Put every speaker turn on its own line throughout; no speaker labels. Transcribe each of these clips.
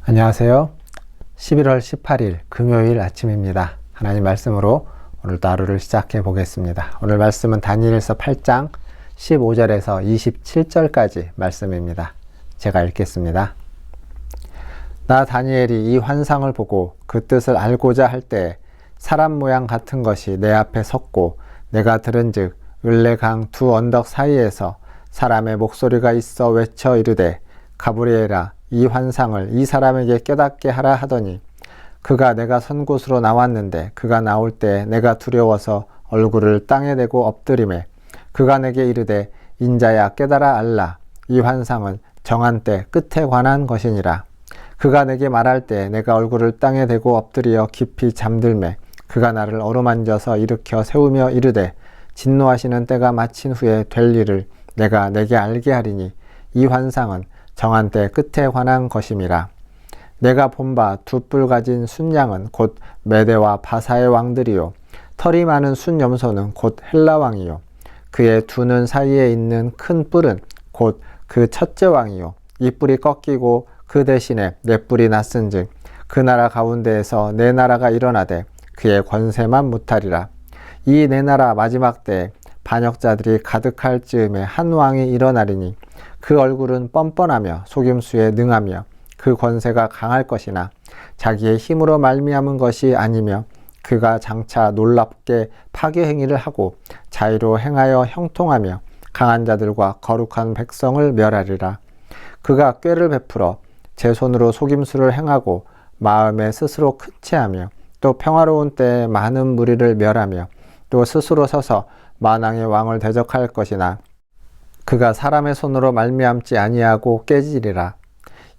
안녕하세요. 11월 18일 금요일 아침입니다. 하나님 말씀으로 오늘도 하루를 시작해 보겠습니다. 오늘 말씀은 다니엘서 8장 15절에서 27절까지 말씀입니다. 제가 읽겠습니다. 나 다니엘이 이 환상을 보고 그 뜻을 알고자 할 때 사람 모양 같은 것이 내 앞에 섰고 내가 들은즉 을레강 두 언덕 사이에서 사람의 목소리가 있어 외쳐 이르되 가브리엘아 이 환상을 이 사람에게 깨닫게 하라 하더니 그가 내가 선 곳으로 나왔는데 그가 나올 때 내가 두려워서 얼굴을 땅에 대고 엎드리매 그가 내게 이르되 인자야 깨달아 알라 이 환상은 정한 때 끝에 관한 것이니라. 그가 내게 말할 때 내가 얼굴을 땅에 대고 엎드려 깊이 잠들매 그가 나를 어루만져서 일으켜 세우며 이르되 진노하시는 때가 마친 후에 될 일을 내가 내게 알게 하리니 이 환상은 정한 때 끝에 관한 것임이라. 내가 본 바 두 뿔 가진 순양은 곧 메대와 바사의 왕들이요 털이 많은 순염소는 곧 헬라 왕이요 그의 두 눈 사이에 있는 큰 뿔은 곧 그 첫째 왕이요 이 뿔이 꺾이고 그 대신에 네 뿔이 났은즉 그 나라 가운데에서 네 나라가 일어나되 그의 권세만 못하리라. 이 네 나라 마지막 때에 반역자들이 가득할 즈음에 한 왕이 일어나리니 그 얼굴은 뻔뻔하며 속임수에 능하며 그 권세가 강할 것이나 자기의 힘으로 말미암은 것이 아니며 그가 장차 놀랍게 파괴 행위를 하고 자의로 행하여 형통하며 강한 자들과 거룩한 백성을 멸하리라. 그가 꾀를 베풀어 제 손으로 속임수를 행하고 마음에 스스로 큰 채하며 또 평화로운 때에 많은 무리를 멸하며 또 스스로 서서 만왕의 왕을 대적할 것이나 그가 사람의 손으로 말미암지 아니하고 깨지리라.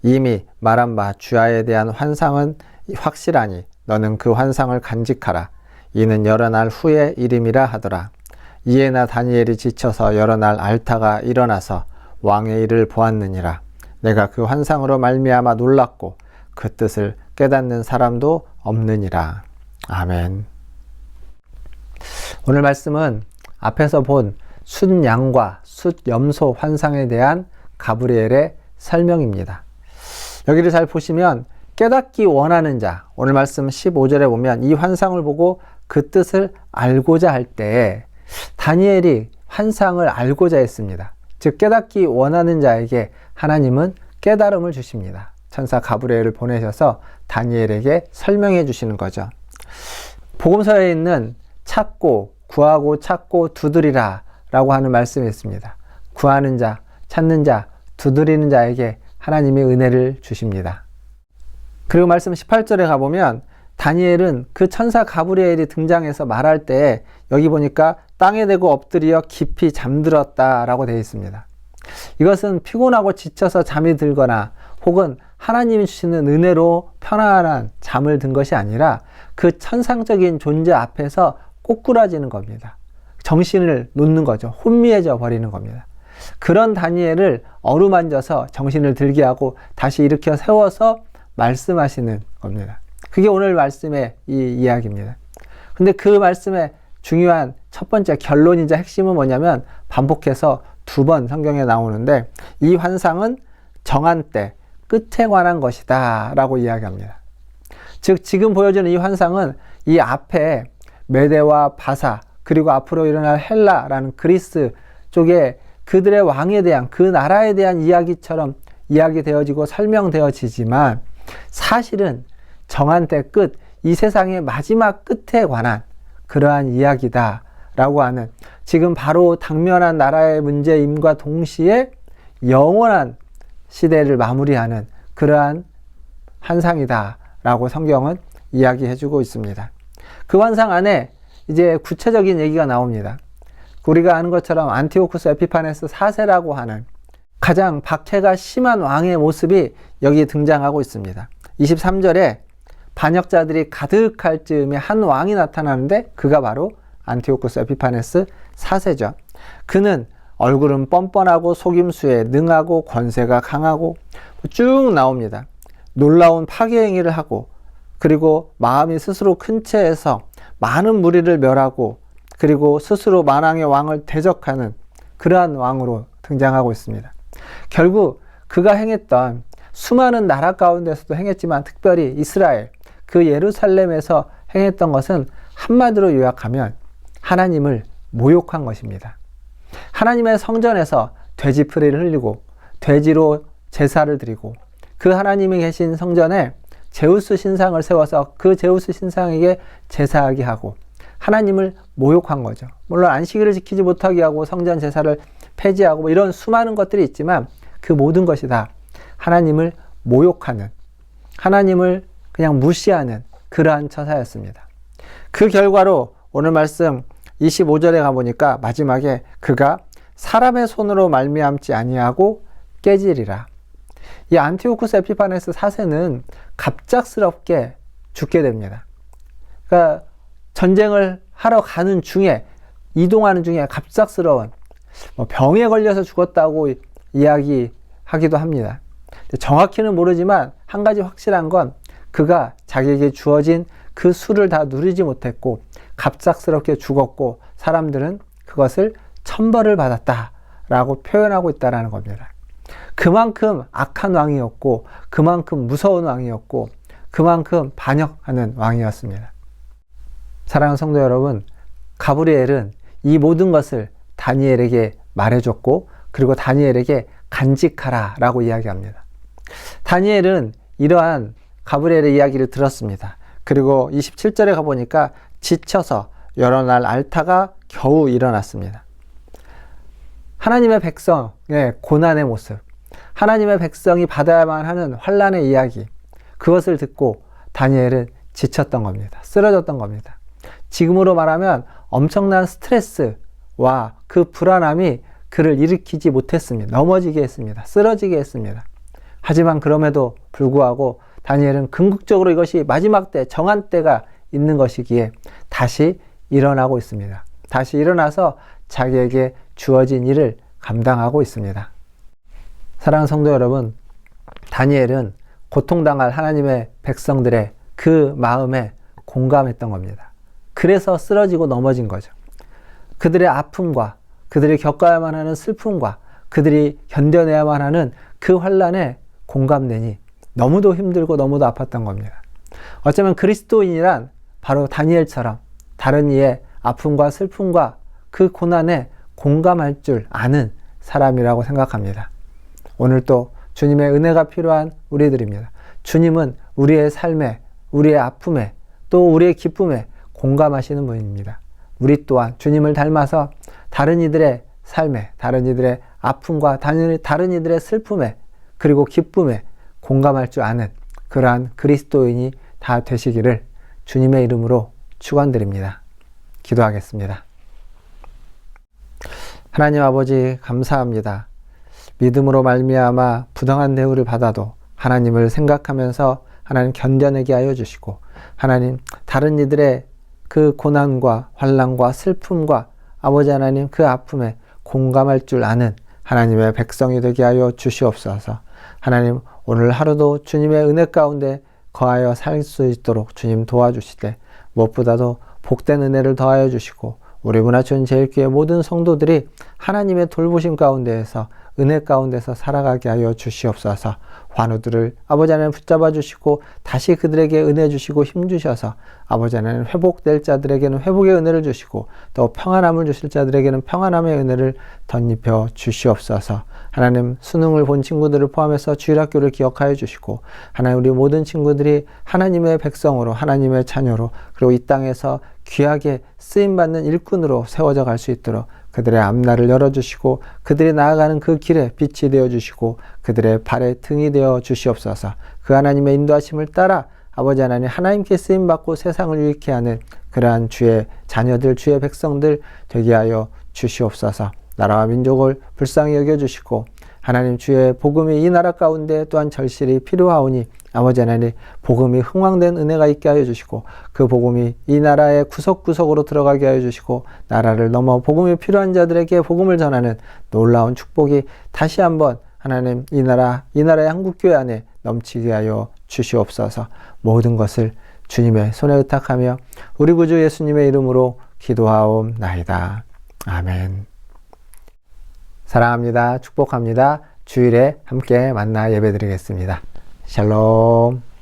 이미 말한 바 주야에 대한 환상은 확실하니 너는 그 환상을 간직하라. 이는 여러 날 후의 일임이라 하더라. 이에 나 다니엘이 지쳐서 여러 날 앓다가 일어나서 왕의 일을 보았느니라. 내가 그 환상으로 말미암아 놀랐고 그 뜻을 깨닫는 사람도 없느니라. 아멘. 오늘 말씀은 앞에서 본 순양과 숫염소 환상에 대한 가브리엘의 설명입니다. 여기를 잘 보시면 깨닫기 원하는 자, 오늘 말씀 15절에 보면 이 환상을 보고 그 뜻을 알고자 할 때 다니엘이 환상을 알고자 했습니다. 즉 깨닫기 원하는 자에게 하나님은 깨달음을 주십니다. 천사 가브리엘을 보내셔서 다니엘에게 설명해 주시는 거죠. 복음서에 있는 찾고 구하고 찾고 두드리라 라고 하는 말씀이 있습니다. 구하는 자, 찾는 자, 두드리는 자에게 하나님이 은혜를 주십니다. 그리고 말씀 18절에 가보면 다니엘은 그 천사 가브리엘이 등장해서 말할 때 여기 보니까 땅에 대고 엎드려 깊이 잠들었다 라고 되어 있습니다. 이것은 피곤하고 지쳐서 잠이 들거나 혹은 하나님이 주시는 은혜로 편안한 잠을 든 것이 아니라 그 천상적인 존재 앞에서 꼬꾸라지는 겁니다. 정신을 놓는 거죠. 혼미해져 버리는 겁니다. 그런 다니엘을 어루만져서 정신을 들게 하고 다시 일으켜 세워서 말씀하시는 겁니다. 그게 오늘 말씀의 이 이야기입니다. 근데 그 말씀의 중요한 첫 번째 결론이자 핵심은 뭐냐면 반복해서 두 번 성경에 나오는데 이 환상은 정한 때 끝에 관한 것이다 라고 이야기합니다. 즉 지금 보여주는 이 환상은 이 앞에 메대와 바사 그리고 앞으로 일어날 헬라라는 그리스 쪽에 그들의 왕에 대한 그 나라에 대한 이야기처럼 이야기되어지고 설명되어지지만 사실은 정한 때 끝, 이 세상의 마지막 끝에 관한 그러한 이야기다 라고 하는 지금 바로 당면한 나라의 문제임과 동시에 영원한 시대를 마무리하는 그러한 환상이다 라고 성경은 이야기해주고 있습니다. 그 환상 안에 이제 구체적인 얘기가 나옵니다. 우리가 아는 것처럼 안티오쿠스 에피파네스 4세라고 하는 가장 박해가 심한 왕의 모습이 여기 등장하고 있습니다. 23절에 반역자들이 가득할 즈음에 한 왕이 나타나는데 그가 바로 안티오쿠스 에피파네스 4세죠. 그는 얼굴은 뻔뻔하고 속임수에 능하고 권세가 강하고 쭉 나옵니다. 놀라운 파괴 행위를 하고 그리고 마음이 스스로 큰 채해서 많은 무리를 멸하고 그리고 스스로 만왕의 왕을 대적하는 그러한 왕으로 등장하고 있습니다. 결국 그가 행했던 수많은 나라 가운데서도 행했지만 특별히 이스라엘, 그 예루살렘에서 행했던 것은 한마디로 요약하면 하나님을 모욕한 것입니다. 하나님의 성전에서 돼지 피를 흘리고 돼지로 제사를 드리고 그 하나님이 계신 성전에 제우스 신상을 세워서 그 제우스 신상에게 제사하게 하고 하나님을 모욕한 거죠. 물론 안식일을 지키지 못하게 하고 성전 제사를 폐지하고 뭐 이런 수많은 것들이 있지만 그 모든 것이 다 하나님을 모욕하는, 하나님을 그냥 무시하는 그러한 처사였습니다. 그 결과로 오늘 말씀 25절에 가보니까 마지막에 그가 사람의 손으로 말미암지 아니하고 깨지리라. 이 안티오쿠스 에피파네스 4세는 갑작스럽게 죽게 됩니다. 그러니까 전쟁을 하러 가는 중에, 이동하는 중에 갑작스러운 병에 걸려서 죽었다고 이야기하기도 합니다. 정확히는 모르지만 한 가지 확실한 건 그가 자기에게 주어진 그 수를 다 누리지 못했고 갑작스럽게 죽었고 사람들은 그것을 천벌을 받았다라고 표현하고 있다는 겁니다. 그만큼 악한 왕이었고 그만큼 무서운 왕이었고 그만큼 반역하는 왕이었습니다. 사랑하는 성도 여러분, 가브리엘은 이 모든 것을 다니엘에게 말해줬고 그리고 다니엘에게 간직하라 라고 이야기합니다. 다니엘은 이러한 가브리엘의 이야기를 들었습니다. 그리고 27절에 가보니까 지쳐서 여러 날 앓다가 겨우 일어났습니다. 하나님의 백성의 고난의 모습, 하나님의 백성이 받아야만 하는 환난의 이야기, 그것을 듣고 다니엘은 지쳤던 겁니다. 쓰러졌던 겁니다. 지금으로 말하면 엄청난 스트레스와 그 불안함이 그를 일으키지 못했습니다. 넘어지게 했습니다. 쓰러지게 했습니다. 하지만 그럼에도 불구하고 다니엘은 궁극적으로 이것이 마지막 때, 정한 때가 있는 것이기에 다시 일어나고 있습니다. 다시 일어나서 자기에게 주어진 일을 감당하고 있습니다. 사랑하는 성도 여러분, 다니엘은 고통당할 하나님의 백성들의 그 마음에 공감했던 겁니다. 그래서 쓰러지고 넘어진 거죠. 그들의 아픔과 그들이 겪어야만 하는 슬픔과 그들이 견뎌내야만 하는 그 환난에 공감되니 너무도 힘들고 너무도 아팠던 겁니다. 어쩌면 그리스도인이란 바로 다니엘처럼 다른 이의 아픔과 슬픔과 그 고난에 공감할 줄 아는 사람이라고 생각합니다. 오늘 또 주님의 은혜가 필요한 우리들입니다. 주님은 우리의 삶에, 우리의 아픔에, 또 우리의 기쁨에 공감하시는 분입니다. 우리 또한 주님을 닮아서 다른 이들의 삶에, 다른 이들의 아픔과 다른 이들의 슬픔에, 그리고 기쁨에 공감할 줄 아는 그러한 그리스도인이 다 되시기를 주님의 이름으로 축원드립니다. 기도하겠습니다. 하나님 아버지, 감사합니다. 믿음으로 말미암아 부당한 대우를 받아도 하나님을 생각하면서 하나님 견뎌내게 하여 주시고, 하나님 다른 이들의 그 고난과 환난과 슬픔과 아버지 하나님 그 아픔에 공감할 줄 아는 하나님의 백성이 되게 하여 주시옵소서. 하나님, 오늘 하루도 주님의 은혜 가운데 거하여 살 수 있도록 주님 도와주시되, 무엇보다도 복된 은혜를 더하여 주시고 우리 문화촌 제일교회 모든 성도들이 하나님의 돌보심 가운데에서, 은혜 가운데서 살아가게 하여 주시옵소서. 환우들을 아버지 하나님 붙잡아 주시고 다시 그들에게 은혜 주시고 힘 주셔서 아버지 하나님 회복될 자들에게는 회복의 은혜를 주시고 또 평안함을 주실 자들에게는 평안함의 은혜를 덧입혀 주시옵소서. 하나님, 수능을 본 친구들을 포함해서 주일학교를 기억하여 주시고, 하나님 우리 모든 친구들이 하나님의 백성으로, 하나님의 자녀로, 그리고 이 땅에서 귀하게 쓰임받는 일꾼으로 세워져 갈 수 있도록 그들의 앞날을 열어주시고 그들이 나아가는 그 길에 빛이 되어주시고 그들의 발의 등이 되어 주시옵소서. 그 하나님의 인도하심을 따라 아버지 하나님, 하나님께 쓰임받고 세상을 유익케 하는 그러한 주의 자녀들, 주의 백성들 되게 하여 주시옵소서. 나라와 민족을 불쌍히 여겨주시고 하나님, 주의 복음이 이 나라 가운데 또한 절실히 필요하오니 아버지 하나님, 복음이 흥왕된 은혜가 있게 하여 주시고 그 복음이 이 나라의 구석구석으로 들어가게 하여 주시고 나라를 넘어 복음이 필요한 자들에게 복음을 전하는 놀라운 축복이 다시 한번 하나님 이 나라의 한국교회 안에 넘치게 하여 주시옵소서. 모든 것을 주님의 손에 의탁하며 우리 구주 예수님의 이름으로 기도하옵나이다. 아멘. 사랑합니다. 축복합니다. 주일에 함께 만나 예배드리겠습니다. 샬롬.